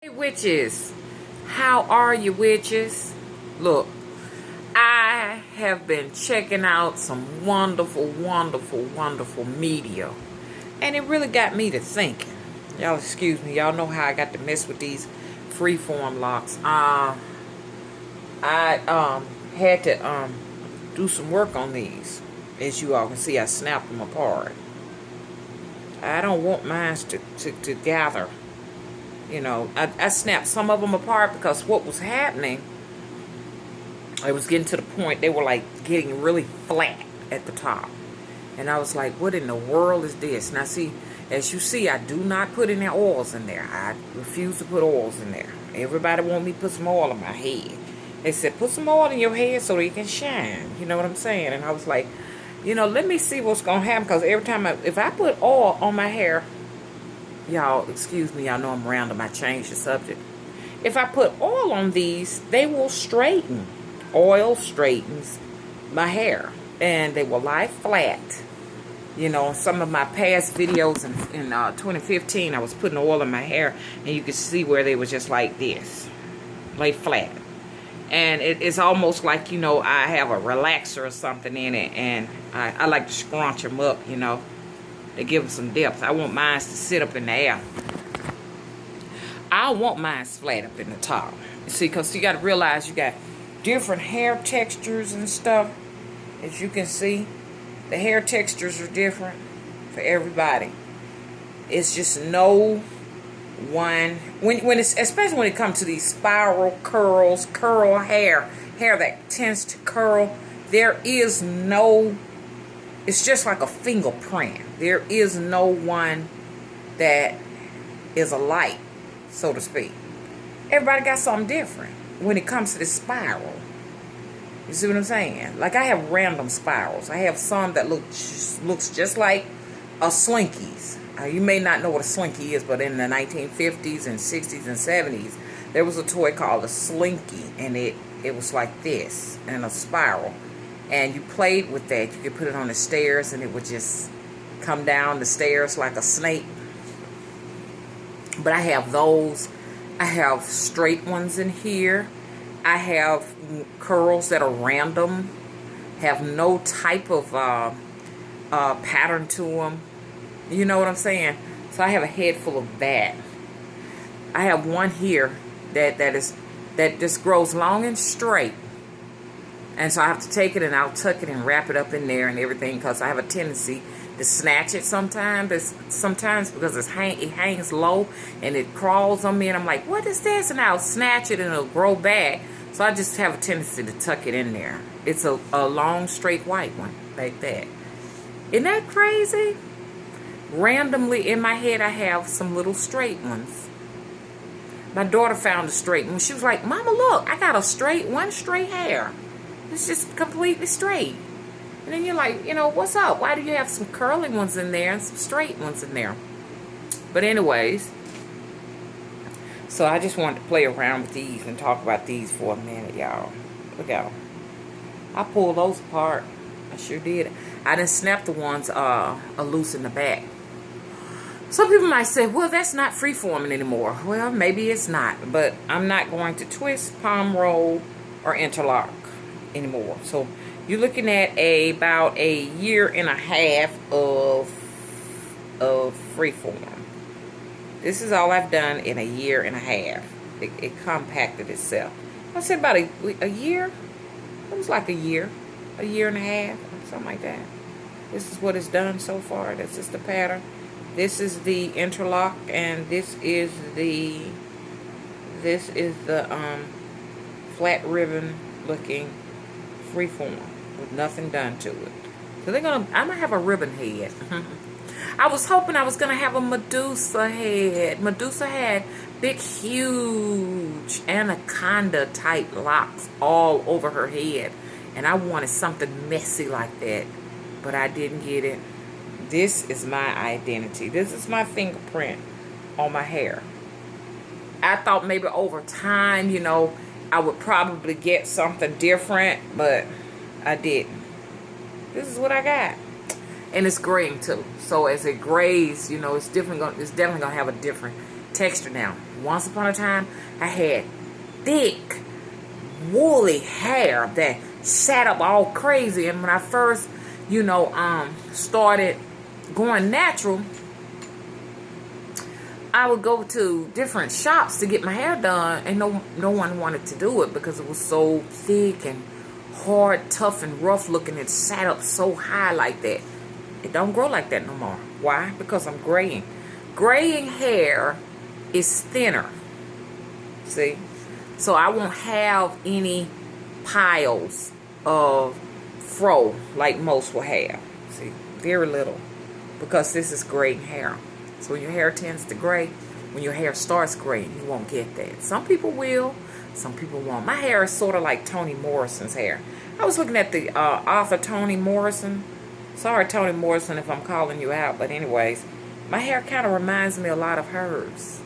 Hey witches, how are you witches? Look, I have been checking out some wonderful media, and it really got me to thinking. Y'all excuse me, y'all know how I got to mess with these freeform locks. I had to do some work on these. As you all can see, I snapped them apart. I don't want mine to gather. You know, I snapped some of them apart because what was happening, it was getting to the point they were like getting really flat at the top. And I was like, what in the world is this? Now see, as you see, I do not put any oils in there. I refuse to put oils in there. Everybody want me to put some oil in my head. They said, put some oil in your head so that you can shine. You know what I'm saying? And I was like, you know, let me see what's going to happen. Because every time, if I put oil on my hair, y'all, excuse me, y'all know I'm random. I changed the subject. If I put oil on these, they will straighten. Oil straightens my hair. And they will lie flat. You know, some of my past videos in 2015, I was putting oil in my hair. And you could see where they were just like this. Lay flat. And it's almost like, you know, I have a relaxer or something in it. And I like to scrunch them up, you know. To give them some depth. I want mine to sit up in the air. I want mine flat up in the top. See, because you got to realize you got different hair textures and stuff. As you can see, the hair textures are different for everybody. It's just no one, when it's, especially when it comes to these spiral curls, curl hair that tends to curl, there is no, it's just like a fingerprint. There is no one that is alike, so to speak. Everybody got something different when it comes to this spiral. You see what I'm saying? Like I have random spirals. I have some that looks just like a Slinkies. You may not know what a Slinky is, but in the 1950s and 60s and 70s, there was a toy called a Slinky, and it was like this, and a spiral. And you played with that. You could put it on the stairs, and it would just come down the stairs like a snake. But I have those. I have straight ones in here. I have curls that are random, have no type of pattern to them. You know what I'm saying? So I have a head full of that. I have one here that just grows long and straight. And so I have to take it and I'll tuck it and wrap it up in there and everything, because I have a tendency to snatch it sometimes. Sometimes because it hangs low and it crawls on me, and I'm like, what is this? And I'll snatch it and it'll grow back. So I just have a tendency to tuck it in there. It's a long, straight white one like that. Isn't that crazy? Randomly in my head, I have some little straight ones. My daughter found a straight one. She was like, Mama, look, I got one straight hair. It's just completely straight. And then you're like, you know, what's up? Why do you have some curly ones in there and some straight ones in there? But anyways, so I just wanted to play around with these and talk about these for a minute, y'all. Look at them. I pulled those apart. I sure did. I didn't snap the ones loose in the back. Some people might say, well, that's not freeforming anymore. Well, maybe it's not. But I'm not going to twist, palm roll, or interlock anymore. So you're looking at about a year and a half of freeform. This is all I've done in a year and a half. It compacted itself. I said about a year. It was like a year and a half, something like that. This is what it's done so far. This is the pattern. This is the interlock, and this is the flat ribbon looking freeform with nothing done to it. So I'm gonna have a ribbon head. I was hoping I was gonna have a Medusa head. Medusa had big, huge anaconda type locks all over her head, and I wanted something messy like that, but I didn't get it. This is my identity. This is my fingerprint on my hair. I thought maybe over time, you know, I would probably get something different, but I didn't. This is what I got. And it's graying too. So as it grays, you know, it's definitely gonna have a different texture now. Once upon a time, I had thick, woolly hair that sat up all crazy. And when I first, started going natural, I would go to different shops to get my hair done, and no one wanted to do it because it was so thick and hard, tough, and rough looking. It sat up so high like that. It don't grow like that no more. Why? Because I'm graying. Graying hair is thinner. See? So I won't have any piles of fro like most will have. See? Very little. Because this is graying hair. So when your hair tends to gray, when your hair starts graying, you won't get that. Some people will. Some people won't. My hair is sort of like Toni Morrison's hair. I was looking at the author Toni Morrison. Sorry, Toni Morrison, if I'm calling you out. But anyways, my hair kind of reminds me a lot of hers.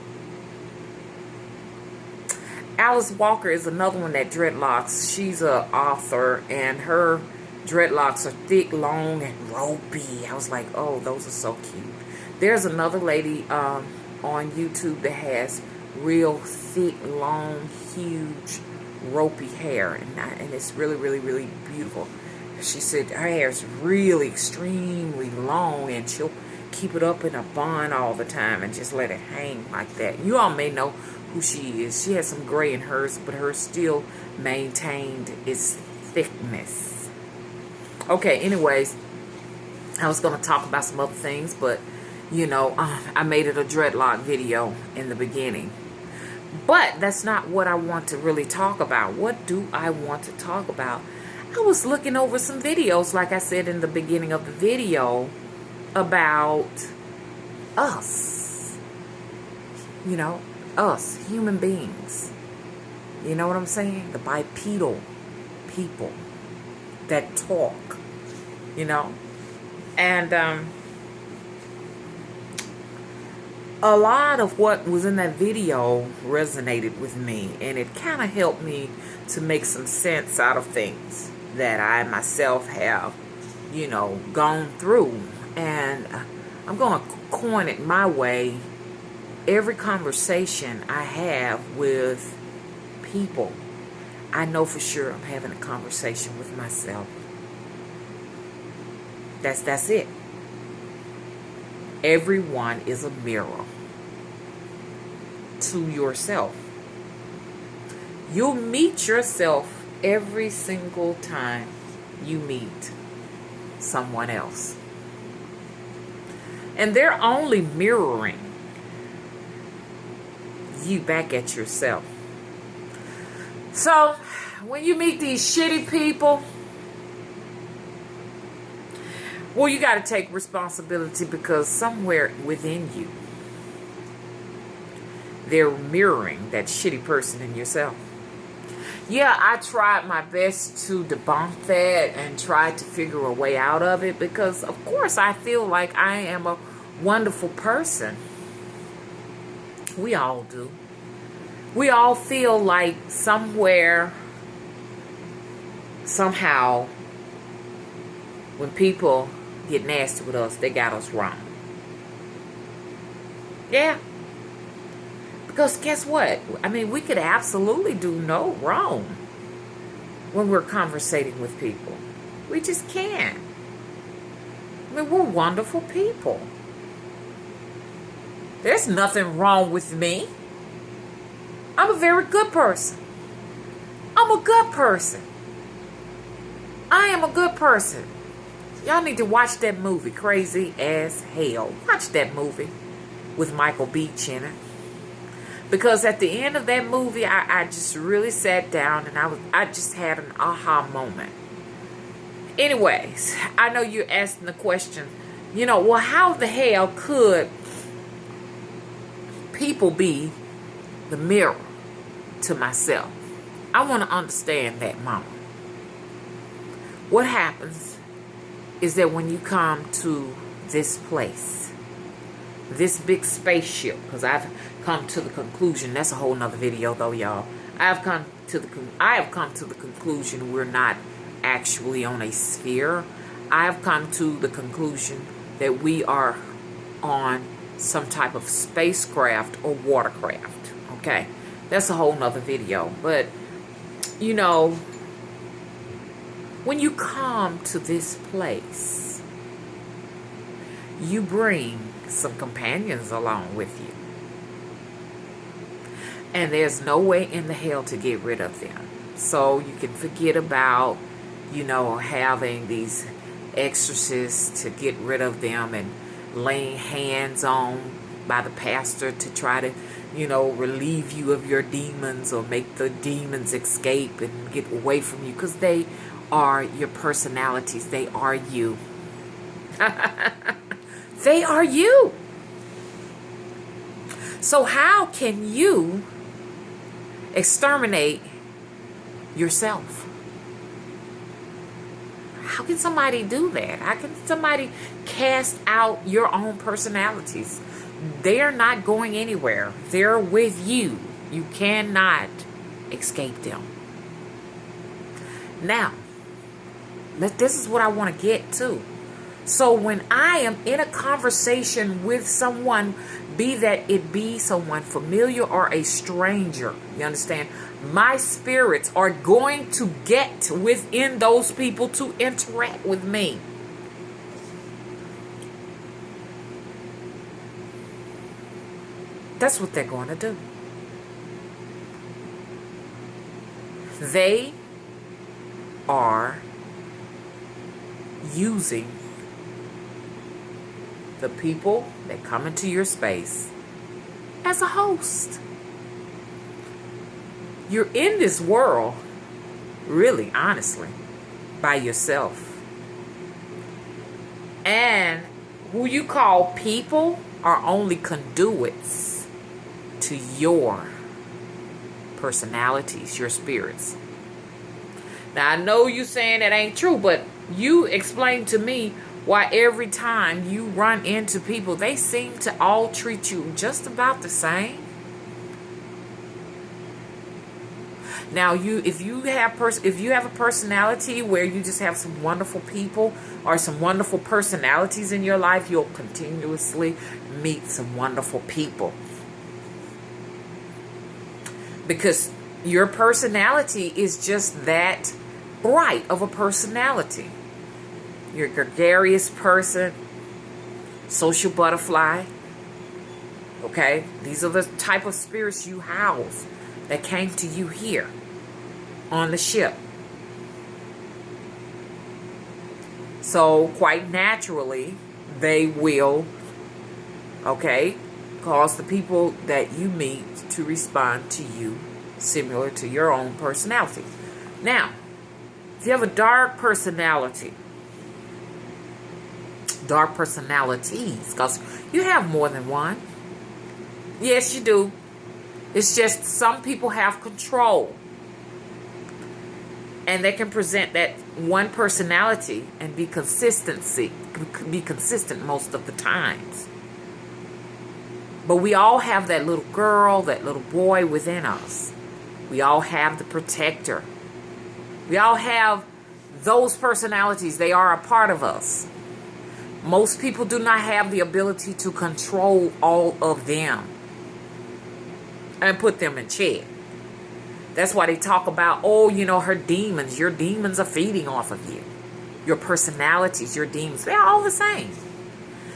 Alice Walker is another one that dreadlocks. She's an author, and her dreadlocks are thick, long, and ropey. I was like, oh, those are so cute. There's another lady on YouTube that has real thick, long, huge, ropey hair, and it's really, really, really beautiful. She said her hair is really extremely long, and she'll keep it up in a bun all the time and just let it hang like that. You all may know who she is. She has some gray in hers, but hers still maintained its thickness. Okay, anyways, I was going to talk about some other things, but I made it a dreadlock video in the beginning. But that's not what I want to really talk about. What do I want to talk about? I was looking over some videos, like I said in the beginning of the video, about us. Us, human beings. You know what I'm saying? The bipedal people that talk, And a lot of what was in that video resonated with me, and it kind of helped me to make some sense out of things that I myself have, gone through. And I'm going to coin it my way. Every conversation I have with people, I know for sure I'm having a conversation with myself. That's it. Everyone is a mirror to yourself. You'll meet yourself every single time you meet someone else. And they're only mirroring you back at yourself. So, when you meet these shitty people, well, you got to take responsibility, because somewhere within you, they're mirroring that shitty person in yourself. Yeah, I tried my best to debunk that and try to figure a way out of it, because, of course, I feel like I am a wonderful person. We all do. We all feel like somewhere, somehow, when people get nasty with us, they got us wrong. Yeah. Because guess what? I mean, we could absolutely do no wrong when we're conversating with people. We just can't. I mean, we're wonderful people. There's nothing wrong with me. I'm a very good person. I'm a good person. I am a good person. Y'all need to watch that movie, Crazy as Hell. Watch that movie with Michael Beach in it. Because at the end of that movie, I just really sat down and I just had an aha moment. Anyways, I know you're asking the question, well, how the hell could people be the mirror to myself? I want to understand that, Mama. What happens is that when you come to this place, this big spaceship, because I've come to the conclusion, that's a whole nother video though, y'all. I have come to the conclusion we're not actually on a sphere. I have come to the conclusion that we are on some type of spacecraft or watercraft. Okay, that's a whole nother video. But, you know, when you come to this place, you bring some companions along with you. And there's no way in the hell to get rid of them. So you can forget about, you know, having these exorcists to get rid of them and laying hands on by the pastor to try to, you know, relieve you of your demons or make the demons escape and get away from you, because they are your personalities. They are you. They are you. So how can you exterminate yourself? How can somebody do that? How can somebody cast out your own personalities? They're not going anywhere. They're with you. You cannot escape them. Now, this is what I want to get to. So when I am in a conversation with someone, be that it be someone familiar or a stranger, you understand? My spirits are going to get within those people to interact with me. That's what they're going to do. They are using the people that come into your space as a host. You're in this world, really, honestly, by yourself. And who you call people are only conduits to your personalities, your spirits. Now, I know you saying that ain't true, but you explain to me why every time you run into people, they seem to all treat you just about the same. Now, if you have a personality where you just have some wonderful people or some wonderful personalities in your life, you'll continuously meet some wonderful people. Because your personality is just that bright of a personality. You're a gregarious person, social butterfly. Okay? These are the type of spirits you house that came to you here on the ship. So quite naturally, they will, okay, cause the people that you meet to respond to you similar to your own personality. Now, if you have a dark personality, dark personalities, because you have more than one. Yes, you do. It's just some people have control. And they can present that one personality and be consistent most of the times. But we all have that little girl, that little boy within us. We all have the protector. We all have those personalities. They are a part of us. Most people do not have the ability to control all of them and put them in check. That's why they talk about, oh, you know, her demons. Your demons are feeding off of you. Your personalities, your demons, they're all the same.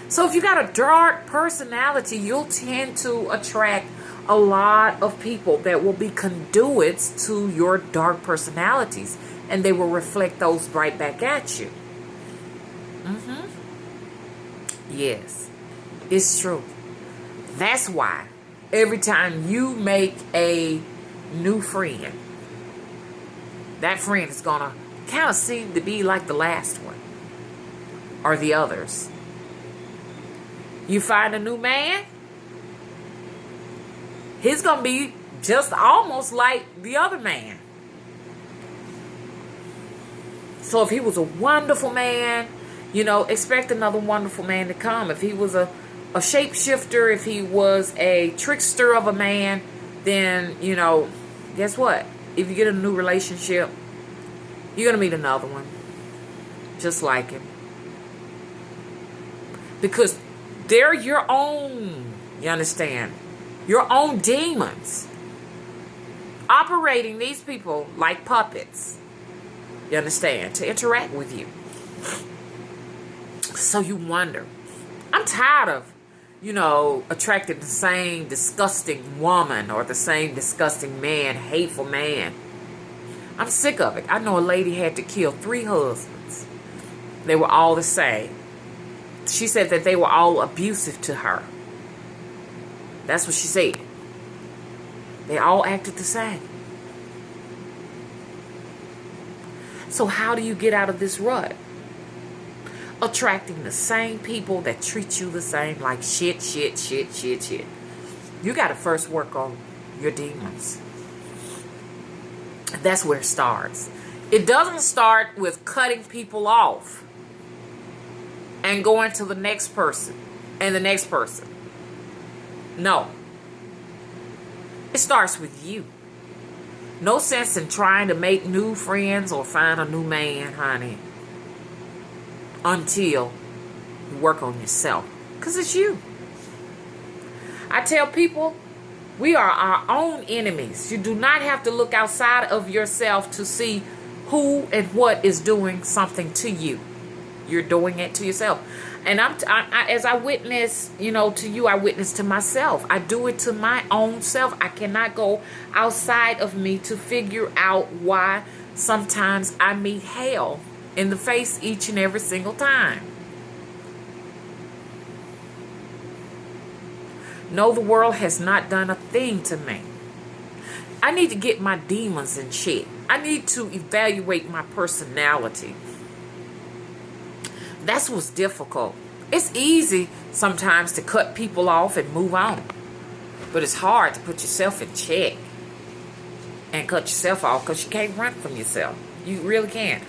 So if you got a dark personality, you'll tend to attract a lot of people that will be conduits to your dark personalities. And they will reflect those right back at you. Yes, it's true. That's why every time you make a new friend, that friend is going to kind of seem to be like the last one or the others. You find a new man, he's going to be just almost like the other man. So if he was a wonderful man, you know, expect another wonderful man to come. If he was a shapeshifter, if he was a trickster of a man, then, you know, guess what? If you get a new relationship, you're going to meet another one just like him. Because they're your own, you understand? Your own demons. operating these people like puppets. You understand? To interact with you. So you wonder. I'm tired of, attracting the same disgusting woman or the same disgusting man, hateful man. I'm sick of it. I know a lady had to kill 3 husbands. They were all the same. She said that they were all abusive to her. That's what she said. They all acted the same. So how do you get out of this rut? Attracting the same people that treat you the same, like shit. You got to first work on your demons. That's where it starts. It doesn't start with cutting people off and going to the next person and the next person. No. It starts with you. No sense in trying to make new friends or find a new man, honey, until you work on yourself. Because it's you. I tell people, we are our own enemies. You do not have to look outside of yourself to see who and what is doing something to you. You're doing it to yourself. And as I witness, to you, I witness to myself. I do it to my own self. I cannot go outside of me to figure out why sometimes I meet hell in the face each and every single time. No, the world has not done a thing to me. I need to get my demons in check. I need to evaluate my personality. That's what's difficult. It's easy sometimes to cut people off and move on. But it's hard to put yourself in check and cut yourself off because you can't run from yourself. You really can't.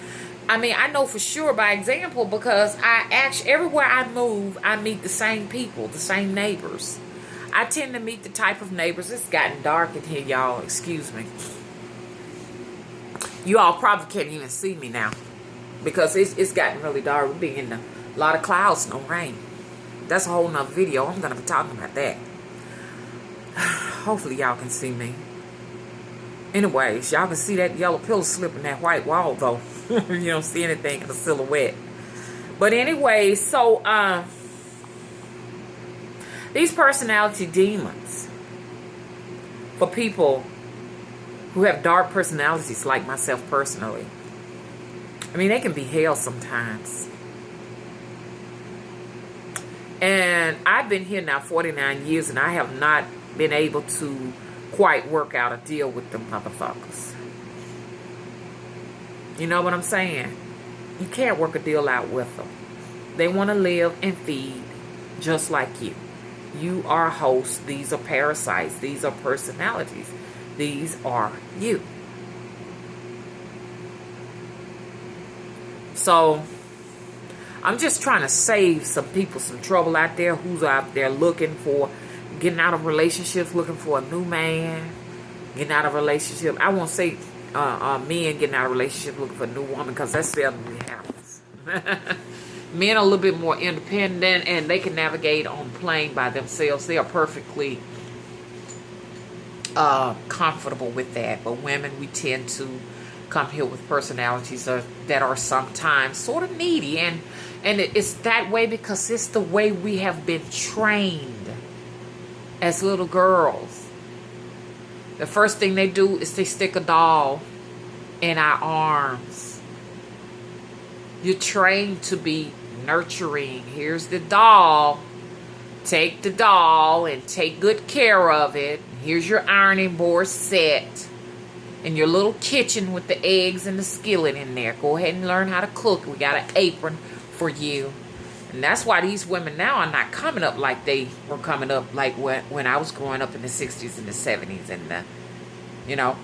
I mean, I know for sure by example because everywhere I move, I meet the same people, the same neighbors. I tend to meet the type of neighbors. It's gotten dark in here, y'all. Excuse me. You all probably can't even see me now because it's gotten really dark. We're being in a lot of clouds, no rain. That's a whole nother video. I'm going to be talking about that. Hopefully y'all can see me. Anyways, y'all can see that yellow pillow slipping that white wall, though. You don't see anything in the silhouette. But anyway, so these personality demons for people who have dark personalities like myself personally, I mean, they can be hell sometimes. And I've been here now 49 years and I have not been able to quite work out a deal with them motherfuckers. You know what I'm saying? You can't work a deal out with them. They want to live and feed just like you. You are hosts. These are parasites. These are personalities. These are you. So I'm just trying to save some people some trouble out there who's out there looking for, getting out of relationships, looking for a new man, getting out of relationship. I won't say men getting out of relationship looking for a new woman because that seldomly happens. Men are a little bit more independent and they can navigate on the plane by themselves. They are perfectly comfortable with that. But women, we tend to come here with personalities that are sometimes sort of needy. And it's that way because it's the way we have been trained as little girls. The first thing they do is they stick a doll in our arms. You're trained to be nurturing. Here's the doll. Take the doll and take good care of it. Here's your ironing board set. And your little kitchen with the eggs and the skillet in there. Go ahead and learn how to cook. We got an apron for you. And that's why these women now are not coming up like they were coming up like when I was growing up in the 60s and the 70s and the,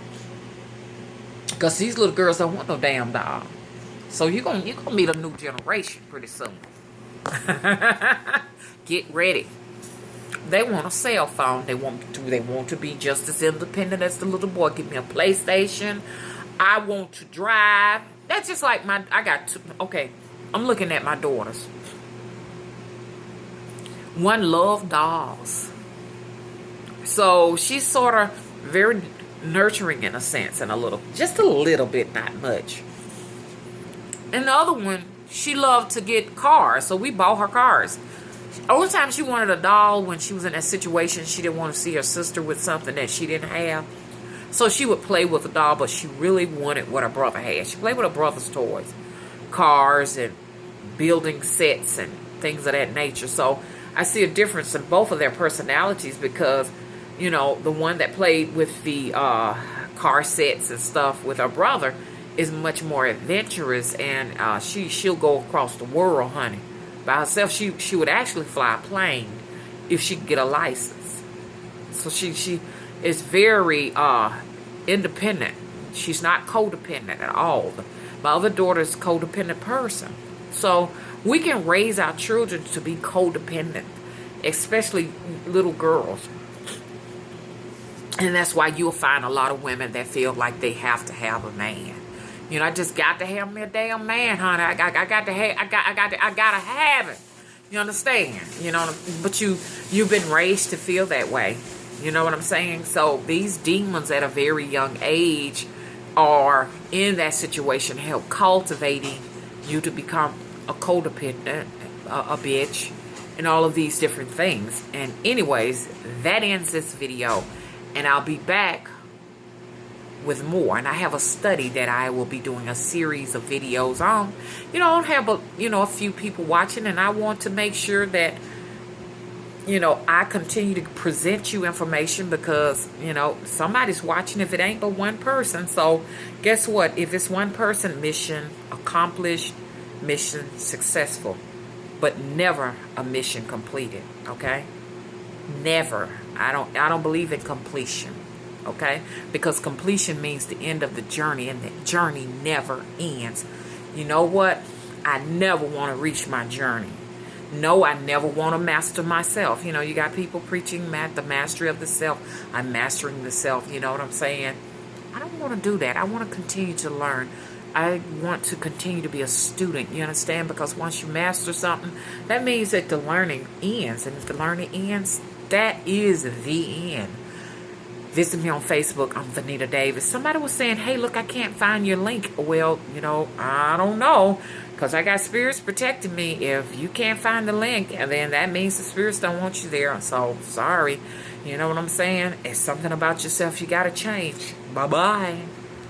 because these little girls don't want no damn doll. So you're gonna meet a new generation pretty soon. Get ready. They want a cell phone. They want to be just as independent as the little boy. Give me a PlayStation. I want to drive. That's just like I'm looking at my daughters. One love dolls. So she's sort of very nurturing in a sense, and just a little bit, not much. And the other one, she loved to get cars, so we bought her cars. Only time she wanted a doll when she was in that situation, she didn't want to see her sister with something that she didn't have. So she would play with a doll, but she really wanted what her brother had. She played with her brother's toys, cars and building sets and things of that nature. So I see a difference in both of their personalities because, you know, the one that played with the car sets and stuff with her brother is much more adventurous, and she'll go across the world, honey. By herself, she would actually fly a plane if she could get a license. So she is very independent. She's not codependent at all. My other daughter is a codependent person. So we can raise our children to be codependent, especially little girls. And that's why you'll find a lot of women that feel like they have to have a man. You know, I just got to have me a damn man, honey. I gotta have it. You understand? You know, but you've been raised to feel that way. You know what I'm saying? So these demons at a very young age are in that situation, help cultivating you to become a codependent, a bitch, and all of these different things. And anyways, that ends this video, and I'll be back with more. And I have a study that I will be doing a series of videos on. You know, I don't have a few people watching, and I want to make sure that, you know, I continue to present you information because, you know, somebody's watching if it ain't but one person. So guess what? If it's one person, mission accomplished, mission successful, but never a mission completed. Okay? Never. I don't believe in completion. Okay? Because completion means the end of the journey, and the journey never ends. You know what? I never want to reach my journey. No, I never want to master myself. You know, you got people preaching the mastery of the self. I'm mastering the self. You know what I'm saying? I don't want to do that. I want to continue to learn. I want to continue to be a student. You understand? Because once you master something, that means that the learning ends. And if the learning ends, that is the end. Visit me on Facebook. I'm Vanita Davis. Somebody was saying, hey, look, I can't find your link. Well, you know, I don't know. Because I got spirits protecting me. If you can't find the link, and then that means the spirits don't want you there. So, sorry. You know what I'm saying? It's something about yourself you got to change. Bye-bye.